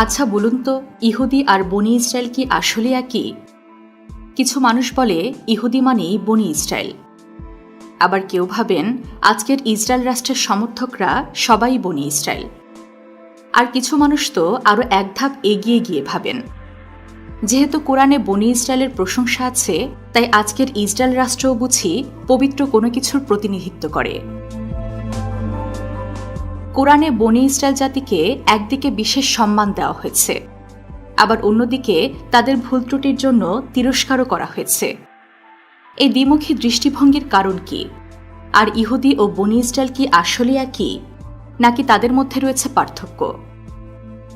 আচ্ছা বলুন তো, ইহুদি আর বনি ইসরায়েল কি আসলে একই? কিছু মানুষ বলে ইহুদি মানেই বনি ইসরায়েল। আবার কেউ ভাবেন আজকের ইসরায়েল রাষ্ট্রের সমর্থকরা সবাই বনি ইসরায়েল। আর কিছু মানুষ তো আরও এক ধাপ এগিয়ে গিয়ে ভাবেন, যেহেতু কোরআনে বনি ইসরায়েলের প্রশংসা আছে, তাই আজকের ইসরায়েল রাষ্ট্রও বুঝি পবিত্র কোনো কিছুর প্রতিনিধিত্ব করে। কোরআনে বনি ইসরায়েল জাতিকে একদিকে বিশেষ সম্মান দেওয়া হয়েছে, আবার অন্যদিকে তাদের ভুল ত্রুটির জন্য তিরস্কারও করা হয়েছে। এই দ্বিমুখী দৃষ্টিভঙ্গির কারণ কি? আর ইহুদি ও বনি ইসরায়েল কি আসলে একই, নাকি তাদের মধ্যে রয়েছে পার্থক্য?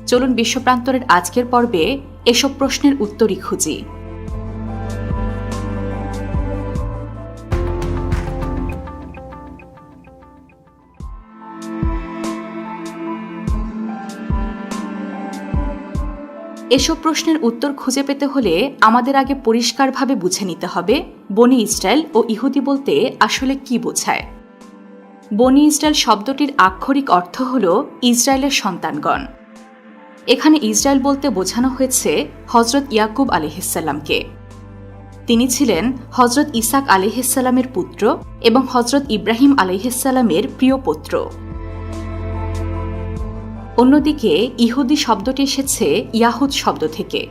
চলুন বিশ্বপ্রান্তরের আজকের পর্বে এসব প্রশ্নের উত্তরই খুঁজি। এসব প্রশ্নের উত্তর খুঁজে পেতে হলে আমাদের আগে পরিষ্কারভাবে বুঝে নিতে হবে বনি ইসরায়েল ও ইহুদি বলতে আসলে কি বোঝায়। বনি ইসরায়েল শব্দটির আক্ষরিক অর্থ হল ইসরায়েলের সন্তানগণ। এখানে ইসরায়েল বলতে বোঝানো হয়েছে হজরত ইয়াকুব আলাইহিসসালামকে। তিনি ছিলেন হজরত ইসাক আলাইহিসসালামের পুত্র এবং হজরত ইব্রাহিম আলাইহিসসালামের প্রিয় পুত্র। অন্যদিকে ইহুদি শব্দটি এসেছে ইয়াহুদ শব্দ থেকে।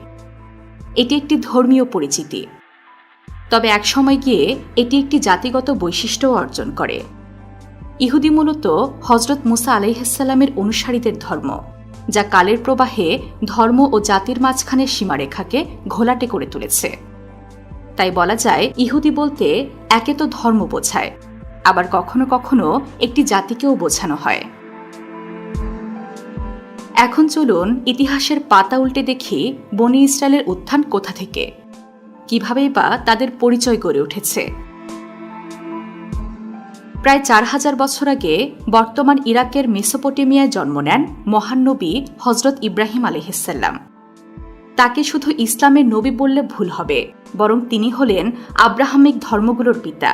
এটি একটি ধর্মীয় পরিচিতি, তবে একসময় গিয়ে এটি একটি জাতিগত বৈশিষ্ট্য অর্জন করে। ইহুদি মূলত হজরত মুসা আলাইহিসসালামের অনুসারীদের ধর্ম, যা কালের প্রবাহে ধর্ম ও জাতির মাঝখানের সীমারেখাকে ঘোলাটে করে তুলেছে। তাই বলা যায় ইহুদি বলতে একে তো ধর্ম বোঝায়, আবার কখনো কখনো একটি জাতিকেও বোঝানো হয়। এখন চলুন ইতিহাসের পাতা উল্টে দেখি বনি ইসরায়েলের উত্থান কোথা থেকে, কিভাবেই বা তাদের পরিচয় গড়ে উঠেছে। প্রায় 4000 বছর আগে বর্তমান ইরাকের মেসোপটেমিয়ায় জন্ম নেন মহান নবী হজরত ইব্রাহিম আলাইহিসসালাম। তাকে শুধু ইসলামের নবী বললে ভুল হবে, বরং তিনি হলেন আব্রাহামিক ধর্মগুলোর পিতা।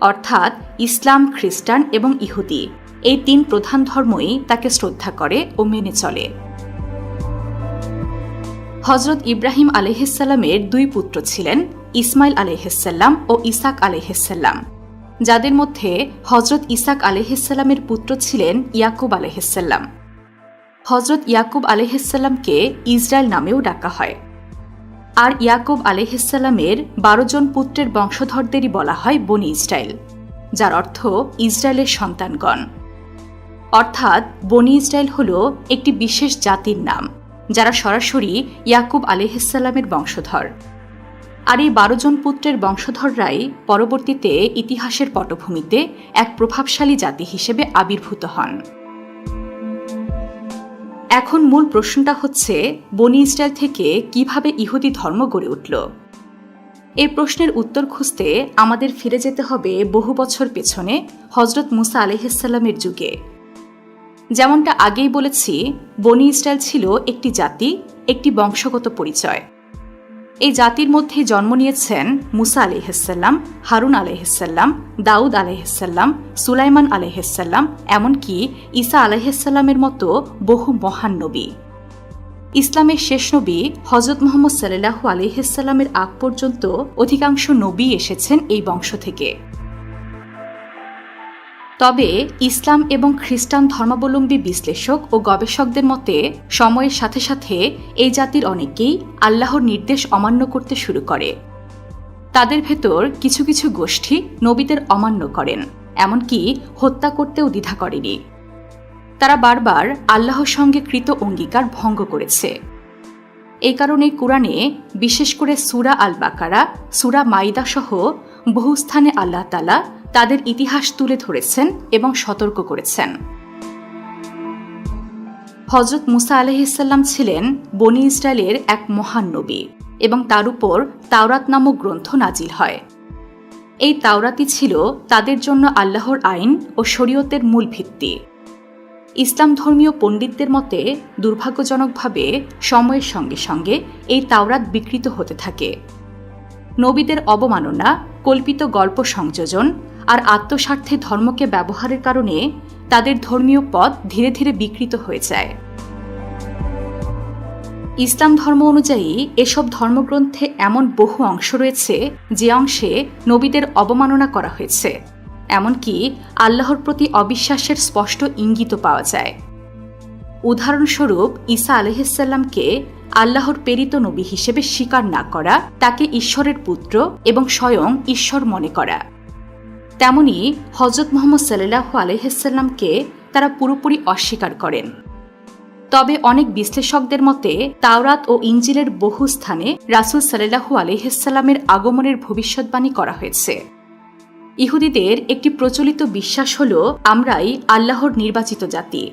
অর্থাৎ ইসলাম, খ্রিস্টান এবং ইহুদি, এই 3 প্রধান ধর্মই তাকে শ্রদ্ধা করে ও মেনে চলে। হজরত ইব্রাহিম আলাইহিসসালামের 2 পুত্র ছিলেন, ইসমাইল আলাইহিসসালাম ও ইসাক আলাইহিসসালাম, যাদের মধ্যে হজরত ইসাক আলাইহিসসালামের পুত্র ছিলেন ইয়াকুব আলাইহিসসালাম। হজরত ইয়াকুব আলাইহিসসালামকে ইসরায়েল নামেও ডাকা হয়। আর ইয়াকুব আলাইহিসসালামের 12 জন পুত্রের বংশধরদেরই বলা হয় বনি ইসরায়েল, যার অর্থ ইসরায়েলের সন্তানগণ। অর্থাৎ বনি ইসরায়েল হল একটি বিশেষ জাতির নাম, যারা সরাসরি ইয়াকুব আলাইহিসসালামের বংশধর। আর এই 12 জন পুত্রের বংশধররাই পরবর্তীতে ইতিহাসের পটভূমিতে এক প্রভাবশালী জাতি হিসেবে আবির্ভূত হন। এখন মূল প্রশ্নটা হচ্ছে, বনি ইসরায়েল থেকে কিভাবে ইহুদি ধর্ম গড়ে উঠল? এই প্রশ্নের উত্তর খুঁজতে আমাদের ফিরে যেতে হবে বহু বছর পেছনে হজরত মুসা আলাইহিসসালামের যুগে। যেমনটা আগেই বলেছি, বনি ইসরায়েল ছিল একটি জাতি, একটি বংশগত পরিচয়। এই জাতির মধ্যে জন্ম নিয়েছেন মুসা আলাইহিসসালাম, হারুন আলাইহিসসালাম, দাউদ আলাইহিসসালাম, সুলাইমান আলাইহিসসালাম, এমনকি ঈসা আলাইহিসসালামের মতো বহু মহান নবী। ইসলামের শেষ নবী হজরত মুহাম্মদ সাল্লাল্লাহু আলাইহিসসালামের আগ পর্যন্ত অধিকাংশ নবী এসেছেন এই বংশ থেকে। তবে ইসলাম এবং খ্রিস্টান ধর্মাবলম্বী বিশ্লেষক ও গবেষকদের মতে সময়ের সাথে সাথে এই জাতির অনেকেই আল্লাহর নির্দেশ অমান্য করতে শুরু করে। তাদের ভেতর কিছু কিছু গোষ্ঠী নবীদের অমান্য করেন, এমনকি হত্যা করতেও দ্বিধা করেনি। তারা বারবার আল্লাহর সঙ্গে কৃত অঙ্গীকার ভঙ্গ করেছে। এই কারণে কুরআনে, বিশেষ করে সূরা আল বাকারা, সূরা মাইদা সহ বহু স্থানে আল্লাহ তাআলা তাদের ইতিহাস তুলে ধরেছেন এবং সতর্ক করেছেন। হজরত মুসা আলাইহিসসালাম ছিলেন বনি ইসরায়েলের এক মহান নবী এবং তার উপর তাওরাত নামক গ্রন্থ নাজিল হয়। এই তাওরাতই ছিল তাদের জন্য আল্লাহর আইন ও শরীয়তের মূল ভিত্তি। ইসলাম ধর্মীয় পণ্ডিতদের মতে দুর্ভাগ্যজনকভাবে সময়ের সঙ্গে সঙ্গে এই তাওরাত বিকৃত হতে থাকে। নবীদের অবমাননা, কল্পিত গল্প সংযোজন আর আত্মস্বার্থে ধর্মকে ব্যবহারের কারণে তাদের ধর্মীয় পথ ধীরে ধীরে বিকৃত হয়ে যায়। ইসলাম ধর্ম অনুযায়ী এসব ধর্মগ্রন্থে এমন বহু অংশ রয়েছে যে অংশে নবীদের অবমাননা করা হয়েছে, এমনকি আল্লাহর প্রতি অবিশ্বাসের স্পষ্ট ইঙ্গিত পাওয়া যায়। উদাহরণস্বরূপ ঈসা আলাইহিসসালামকে আল্লাহর প্রেরিত নবী হিসেবে স্বীকার না করা, তাকে ঈশ্বরের পুত্র এবং স্বয়ং ঈশ্বর মনে করা। তেমনি হযরত মুহাম্মদ সাল্লাল্লাহু আলাইহিসসালামকে তারা পুরোপুরি অস্বীকার করেন। তবে অনেক বিশ্লেষকদের মতে তাওরাত ও ইঞ্জিলের বহু স্থানে রাসূল সাল্লাল্লাহু আলাইহিসসালামের আগমনের ভবিষ্যদ্বাণী করা হয়েছে। ইহুদিদের একটি প্রচলিত বিশ্বাস হল আমরাই আল্লাহর নির্বাচিত জাতি।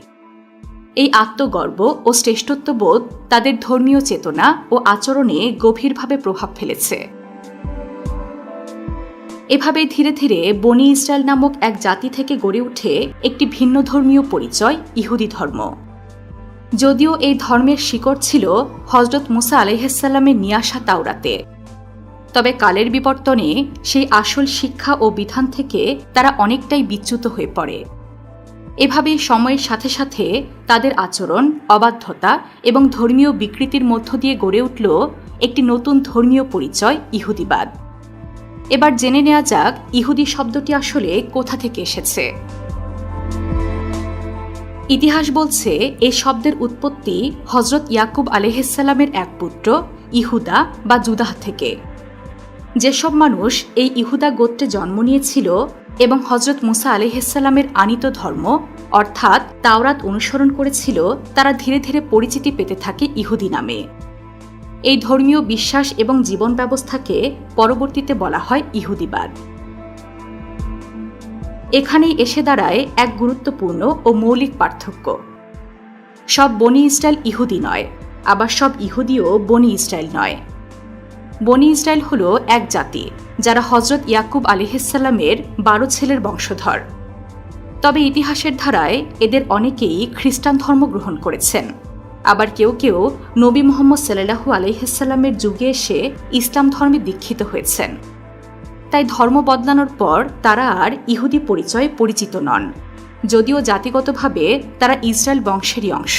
এই আত্মগর্ব ও শ্রেষ্ঠত্ববোধ তাদের ধর্মীয় চেতনা ও আচরণে গভীরভাবে প্রভাব ফেলেছে। এভাবে ধীরে ধীরে বনি ইসরায়েল নামক এক জাতি থেকে গড়ে ওঠে একটি ভিন্ন ধর্মীয় পরিচয়, ইহুদি ধর্ম। যদিও এই ধর্মের শিকড় ছিল হযরত মুসা আলাইহিসসালামের নিয়ে আসা তাওরাতে, তবে কালের বিবর্তনে সেই আসল শিক্ষা ও বিধান থেকে তারা অনেকটাই বিচ্যুত হয়ে পড়ে। এভাবে সময়ের সাথে সাথে তাদের আচরণ, অবাধ্যতা এবং ধর্মীয় বিকৃতির মধ্য দিয়ে গড়ে উঠল একটি নতুন ধর্মীয় পরিচয়, ইহুদিবাদ। এবার জেনে নেওয়া যাক ইহুদি শব্দটি আসলে কোথা থেকে এসেছে। ইতিহাস বলছে এই শব্দের উৎপত্তি হযরত ইয়াকুব আলাইহিসসালামের এক পুত্র ইহুদা বা জুদাহ থেকে। যেসব মানুষ এই ইহুদা গোত্রে জন্ম নিয়েছিল এবং হযরত মুসা আলাইহিসসালামের আনীত ধর্ম অর্থাৎ তাওরাত অনুসরণ করেছিল, তারা ধীরে ধীরে পরিচিতি পেতে থাকে ইহুদি নামে। এই ধর্মীয় বিশ্বাস এবং জীবন ব্যবস্থাকে পরবর্তীতে বলা হয় ইহুদিবাদ। এখানেই এসে দাঁড়ায় এক গুরুত্বপূর্ণ ও মৌলিক পার্থক্য। সব বনি ইসরায়েল ইহুদি নয়, আবার সব ইহুদিও বনি ইসরায়েল নয়। বনি ইসরায়েল হল এক জাতি যারা হযরত ইয়াকুব আলাইহিসসালামের 12 ছেলের বংশধর। তবে ইতিহাসের ধারায় এদের অনেকেই খ্রিস্টান ধর্ম গ্রহণ করেছেন, আবার কেউ কেউ নবী মুহাম্মদ সাল্লাল্লাহু আলাইহিসসালামের যুগে এসে ইসলাম ধর্মে দীক্ষিত হয়েছেন। তাই ধর্ম বদলানোর পর তারা আর ইহুদি পরিচয়ে পরিচিত নন, যদিও জাতিগতভাবে তারা ইসরায়েল বংশেরই অংশ।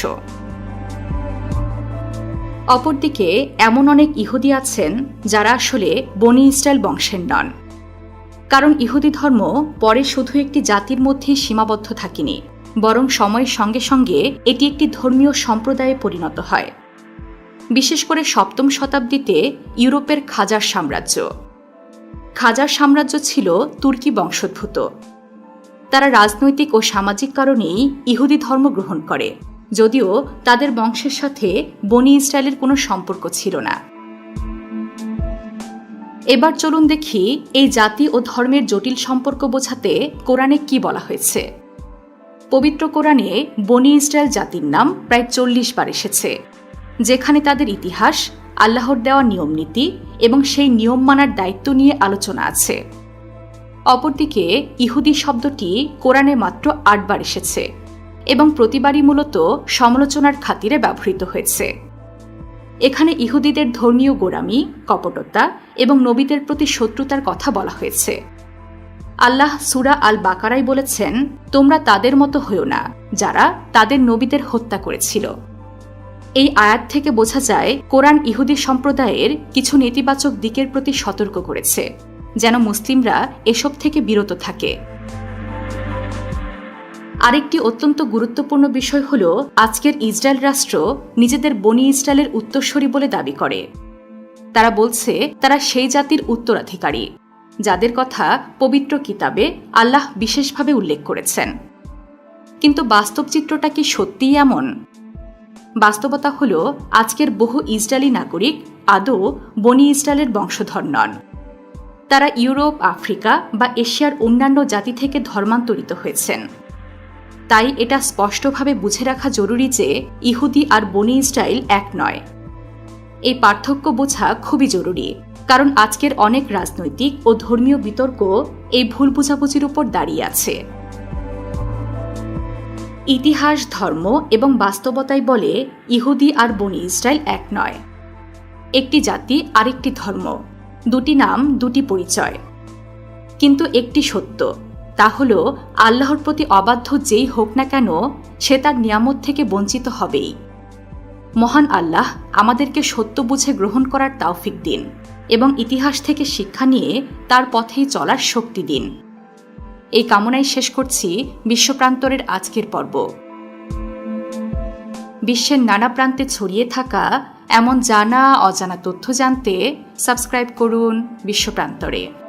অপরদিকে এমন অনেক ইহুদি আছেন যারা আসলে বনি ইসরায়েল বংশের নন, কারণ ইহুদি ধর্ম পরে শুধু একটি জাতির মধ্যেই সীমাবদ্ধ থাকেনি, বরং সময়ের সঙ্গে সঙ্গে এটি একটি ধর্মীয় সম্প্রদায়ে পরিণত হয়। বিশেষ করে 7ম শতাব্দীতে ইউরোপের খাজার সাম্রাজ্য। খাজার সাম্রাজ্য ছিল তুর্কি বংশোদ্ভূত। তারা রাজনৈতিক ও সামাজিক কারণেই ইহুদি ধর্ম গ্রহণ করে, যদিও তাদের বংশের সাথে বনি ইসরায়েলের কোনো সম্পর্ক ছিল না। এবার চলুন দেখি এই জাতি ও ধর্মের জটিল সম্পর্ক বোঝাতে কোরআনে কি বলা হয়েছে। পবিত্র কোরআনে বনি ইসরায়েল জাতির নাম প্রায় 40 বার এসেছে, যেখানে তাদের ইতিহাস, আল্লাহর দেওয়া নিয়মনীতি এবং সেই নিয়ম মানার দায়িত্ব নিয়ে আলোচনা আছে। অপরদিকে ইহুদি শব্দটি কোরআনে মাত্র 8 বার এসেছে এবং প্রতিবারই মূলত সমালোচনার খাতিরে ব্যবহৃত হয়েছে। এখানে ইহুদিদের ধর্মীয় গোঁড়ামি, কপটতা এবং নবীদের প্রতি শত্রুতার কথা বলা হয়েছে। আল্লাহ সূরা আল বাকারায় বলেছেন, তোমরা তাদের মতো হয়ো না যারা তাদের নবীদের হত্যা করেছিল। এই আয়াত থেকে বোঝা যায় কোরআন ইহুদি সম্প্রদায়ের কিছু নেতিবাচক দিকের প্রতি সতর্ক করেছে, যেন মুসলিমরা এসব থেকে বিরত থাকে। আরেকটি অত্যন্ত গুরুত্বপূর্ণ বিষয় হল আজকের ইসরায়েল রাষ্ট্র নিজেদের বনি ইসরায়েলের উত্তরসূরি বলে দাবি করে। তারা বলছে তারা সেই জাতির উত্তরাধিকারী যাদের কথা পবিত্র কিতাবে আল্লাহ বিশেষভাবে উল্লেখ করেছেন। কিন্তু বাস্তব চিত্রটা কি সত্যিই এমন? বাস্তবতা হল আজকের বহু ইসরায়েলি নাগরিক আদৌ বনি ইসরায়েলের বংশধর নন। তারা ইউরোপ, আফ্রিকা বা এশিয়ার অন্যান্য জাতি থেকে ধর্মান্তরিত হয়েছেন। তাই এটা স্পষ্টভাবে বুঝে রাখা জরুরি যে ইহুদি আর বনি ইসরায়েল এক নয়। এই পার্থক্য বোঝা খুবই জরুরি, কারণ আজকের অনেক রাজনৈতিক ও ধর্মীয় বিতর্ক এই ভুল বোঝাবুঝির উপর দাঁড়িয়ে আছে। ইতিহাস, ধর্ম এবং বাস্তবতাই বলে ইহুদি আর বনি ইসরায়েল এক নয়। একটি জাতি আরেকটি ধর্ম, দুটি নাম, দুটি পরিচয়। কিন্তু একটি সত্য, তা হল আল্লাহর প্রতি অবাধ্য যেই হোক না কেন সে তার নিয়ামত থেকে বঞ্চিত হবেই। মহান আল্লাহ আমাদেরকে সত্য বুঝে গ্রহণ করার তৌফিক দিন এবং ইতিহাস থেকে শিক্ষা নিয়ে তার পথেই চলার শক্তি দিন। এই কামনায় শেষ করছি বিশ্বপ্রান্তরের আজকের পর্ব। বিশ্বের নানা প্রান্তে ছড়িয়ে থাকা এমন জানা অজানা তথ্য জানতে সাবস্ক্রাইব করুন বিশ্বপ্রান্তরে।